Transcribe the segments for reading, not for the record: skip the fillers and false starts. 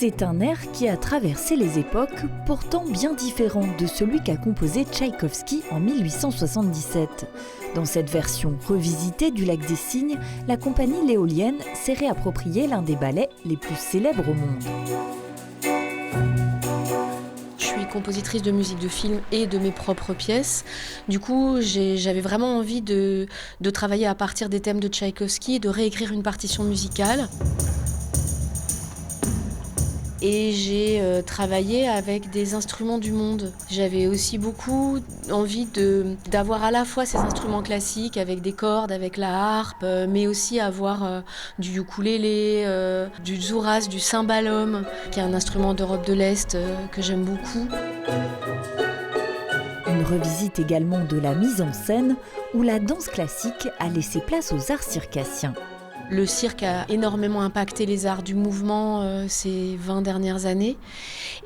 C'est un air qui a traversé les époques, pourtant bien différent de celui qu'a composé Tchaïkovski en 1877. Dans cette version revisitée du Lac des Cygnes, la compagnie L'éolienne s'est réapproprié l'un des ballets les plus célèbres au monde. Je suis compositrice de musique de film et de mes propres pièces. Du coup, j'avais vraiment envie de travailler à partir des thèmes de Tchaïkovski et de réécrire une partition musicale. Et j'ai travaillé avec des instruments du monde. J'avais aussi beaucoup envie d'avoir à la fois ces instruments classiques avec des cordes, avec la harpe, mais aussi avoir du ukulélé, du djouras, du cymbalum, qui est un instrument d'Europe de l'Est que j'aime beaucoup. Une revisite également de la mise en scène, où la danse classique a laissé place aux arts circassiens. Le cirque a énormément impacté les arts du mouvement ces 20 dernières années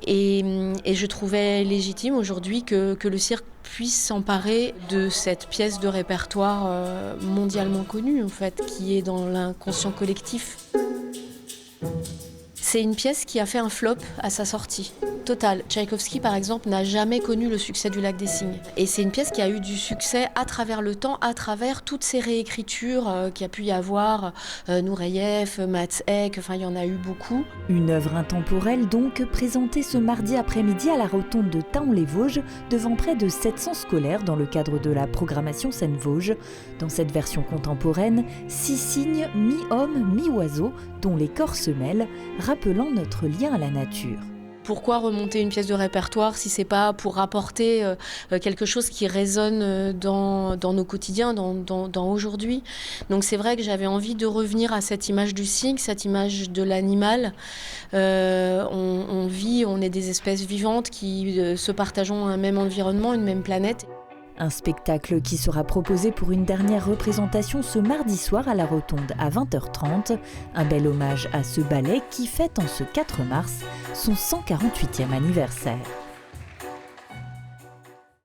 et je trouvais légitime aujourd'hui que le cirque puisse s'emparer de cette pièce de répertoire mondialement connue en fait, qui est dans l'inconscient collectif. C'est une pièce qui a fait un flop à sa sortie. Total. Tchaïkovski, par exemple, n'a jamais connu le succès du Lac des Cygnes. Et c'est une pièce qui a eu du succès à travers le temps, à travers toutes ces réécritures qu'il y a pu y avoir. Nureyev, Mats Ek, enfin il y en a eu beaucoup. Une œuvre intemporelle donc, présentée ce mardi après-midi à la rotonde de Thaon-les-Vosges, devant près de 700 scolaires dans le cadre de la programmation Seine-Vosges. Dans cette version contemporaine, 6 cygnes mi-homme, mi-oiseau, dont les corps se mêlent, rappelant notre lien à la nature. Pourquoi remonter une pièce de répertoire si c'est pas pour apporter quelque chose qui résonne dans nos quotidiens, dans aujourd'hui. Donc c'est vrai que j'avais envie de revenir à cette image du cygne, cette image de l'animal. On vit, on est des espèces vivantes qui se partageons un même environnement, une même planète. Un spectacle qui sera proposé pour une dernière représentation ce mardi soir à la Rotonde à 20h30. Un bel hommage à ce ballet qui fête en ce 4 mars son 148e anniversaire.